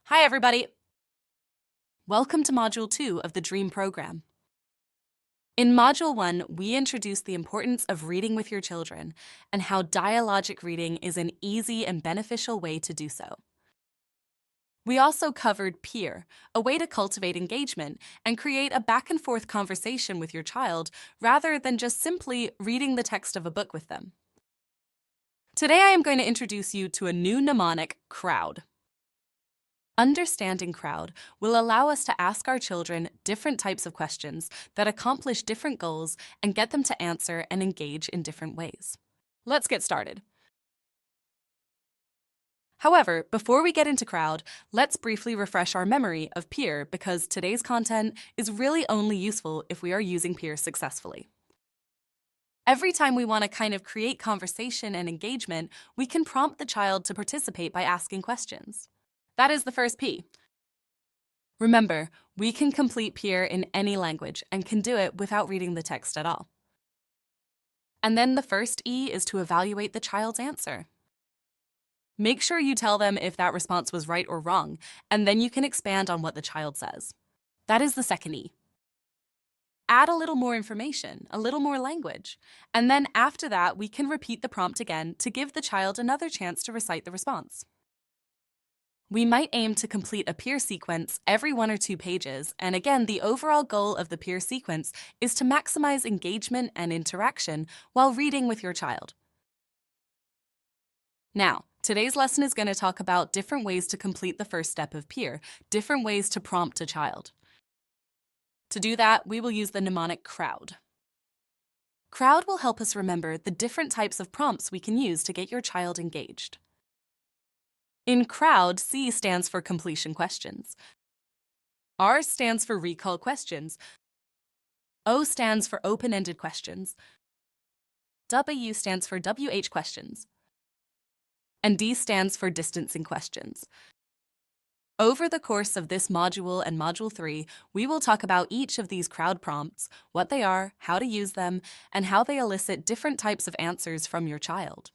Hi, everybody. Welcome to Module 2 of the DREAM program. In Module 1, we introduced the importance of reading with your children and how dialogic reading is an easy and beneficial way to do so. We also covered peer, a way to cultivate engagement and create a back-and-forth conversation with your child rather than just simply reading the text of a book with them. Today, I am going to introduce you to a new mnemonic, crowd. Understanding crowd will allow us to ask our children different types of questions that accomplish different goals and get them to answer and engage in different ways. Let's get started. However, before we get into crowd, let's briefly refresh our memory of peer because today's content is really only useful if we are using peer successfully. Every time we want to kind of create conversation and engagement, we can prompt the child to participate by asking questions. That is the first P. Remember, we can complete peer in any language and can do it without reading the text at all. And then the first E is to evaluate the child's answer. Make sure you tell them if that response was right or wrong, and then you can expand on what the child says. That is the second E. Add a little more information, a little more language, and then after that, we can repeat the prompt again to give the child another chance to recite the response. We might aim to complete a peer sequence every 1 or 2 pages, and again, the overall goal of the peer sequence is to maximize engagement and interaction while reading with your child. Now, today's lesson is going to talk about different ways to complete the first step of peer, different ways to prompt a child. To do that, we will use the mnemonic crowd. Crowd will help us remember the different types of prompts we can use to get your child engaged. In crowd, C stands for completion questions. R stands for recall questions. O stands for open-ended questions. W stands for WH questions. And D stands for distancing questions. Over the course of this module and Module 3, we will talk about each of these crowd prompts, what they are, how to use them, and how they elicit different types of answers from your child.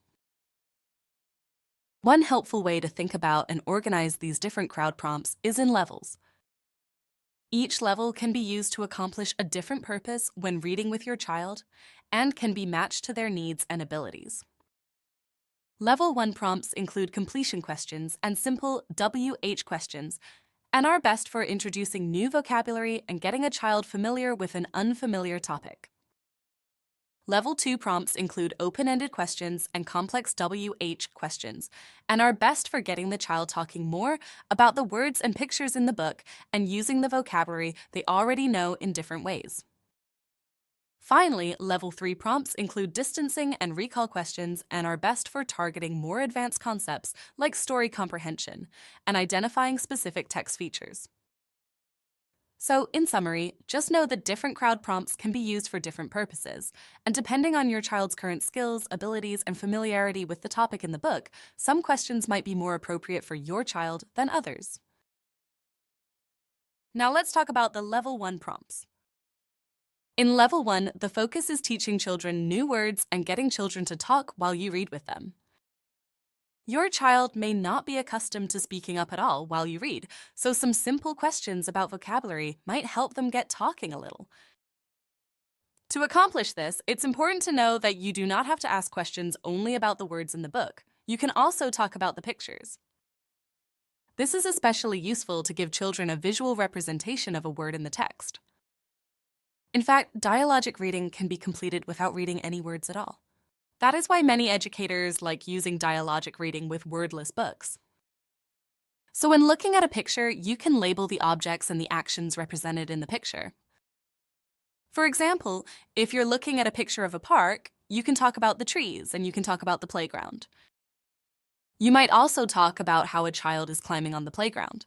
One helpful way to think about and organize these different crowd prompts is in levels. Each level can be used to accomplish a different purpose when reading with your child and can be matched to their needs and abilities. Level 1 prompts include completion questions and simple WH questions and are best for introducing new vocabulary and getting a child familiar with an unfamiliar topic. Level 2 prompts include open-ended questions and complex WH questions and are best for getting the child talking more about the words and pictures in the book and using the vocabulary they already know in different ways. Finally, Level 3 prompts include distancing and recall questions and are best for targeting more advanced concepts like story comprehension and identifying specific text features. So, in summary, just know that different crowd prompts can be used for different purposes, and depending on your child's current skills, abilities, and familiarity with the topic in the book, some questions might be more appropriate for your child than others. Now let's talk about the Level 1 prompts. In Level 1, the focus is teaching children new words and getting children to talk while you read with them. Your child may not be accustomed to speaking up at all while you read, so some simple questions about vocabulary might help them get talking a little. To accomplish this, it's important to know that you do not have to ask questions only about the words in the book. You can also talk about the pictures. This is especially useful to give children a visual representation of a word in the text. In fact, dialogic reading can be completed without reading any words at all. That is why many educators like using dialogic reading with wordless books. So when looking at a picture, you can label the objects and the actions represented in the picture. For example, if you're looking at a picture of a park, you can talk about the trees and you can talk about the playground. You might also talk about how a child is climbing on the playground.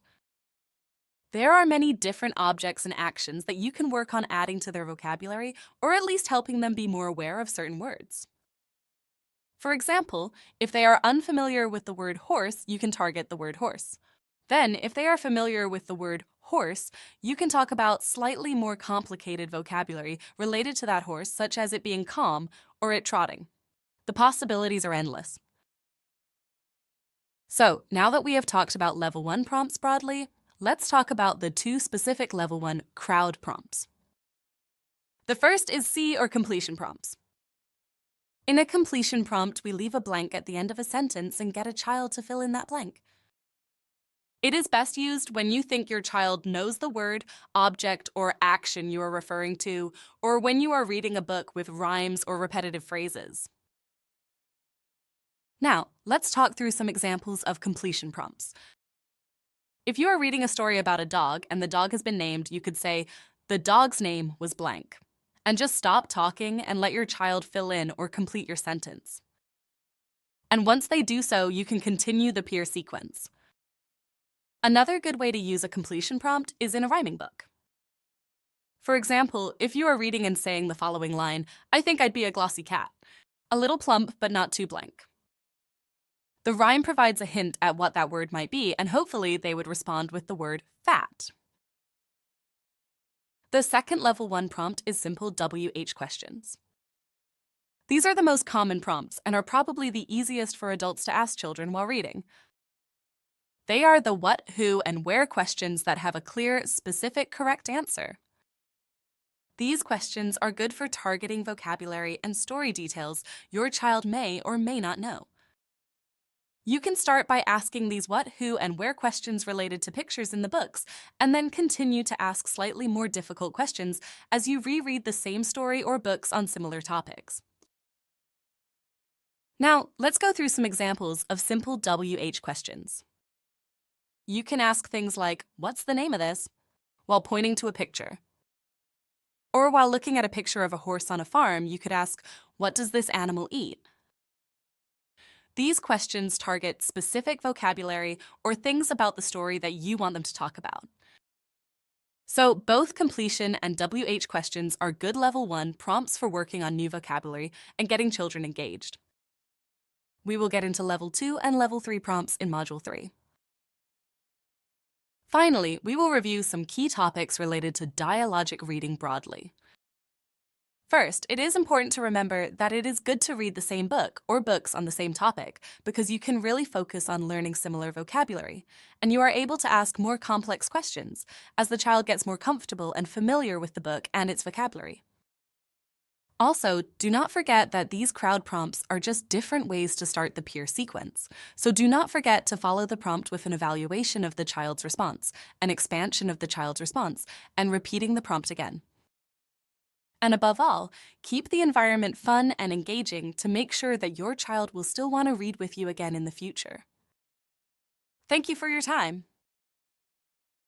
There are many different objects and actions that you can work on adding to their vocabulary or at least helping them be more aware of certain words. For example, if they are unfamiliar with the word horse, you can target the word horse. Then, if they are familiar with the word horse, you can talk about slightly more complicated vocabulary related to that horse, such as it being calm or it trotting. The possibilities are endless. So, now that we have talked about level 1 prompts broadly, let's talk about the two specific level 1 crowd prompts. The first is C or completion prompts. In a completion prompt, we leave a blank at the end of a sentence and get a child to fill in that blank. It is best used when you think your child knows the word, object, or action you are referring to, or when you are reading a book with rhymes or repetitive phrases. Now, let's talk through some examples of completion prompts. If you are reading a story about a dog and the dog has been named, you could say, "The dog's name was blank." And just stop talking and let your child fill in or complete your sentence. And once they do so, you can continue the peer sequence. Another good way to use a completion prompt is in a rhyming book. For example, if you are reading and saying the following line, "I think I'd be a glossy cat," a little plump but not too blank. The rhyme provides a hint at what that word might be, and hopefully they would respond with the word fat. The second level 1 prompt is simple WH questions. These are the most common prompts and are probably the easiest for adults to ask children while reading. They are the what, who, and where questions that have a clear, specific, correct answer. These questions are good for targeting vocabulary and story details your child may or may not know. You can start by asking these what, who, and where questions related to pictures in the books, and then continue to ask slightly more difficult questions as you reread the same story or books on similar topics. Now, let's go through some examples of simple WH questions. You can ask things like, "What's the name of this?" while pointing to a picture. Or while looking at a picture of a horse on a farm, you could ask, "What does this animal eat?" These questions target specific vocabulary or things about the story that you want them to talk about. So both completion and WH questions are good level 1 prompts for working on new vocabulary and getting children engaged. We will get into level 2 and level 3 prompts in module 3. Finally, we will review some key topics related to dialogic reading broadly. First, it is important to remember that it is good to read the same book or books on the same topic because you can really focus on learning similar vocabulary, and you are able to ask more complex questions as the child gets more comfortable and familiar with the book and its vocabulary. Also, do not forget that these crowd prompts are just different ways to start the peer sequence, so do not forget to follow the prompt with an evaluation of the child's response, an expansion of the child's response, and repeating the prompt again. And above all, keep the environment fun and engaging to make sure that your child will still want to read with you again in the future. Thank you for your time.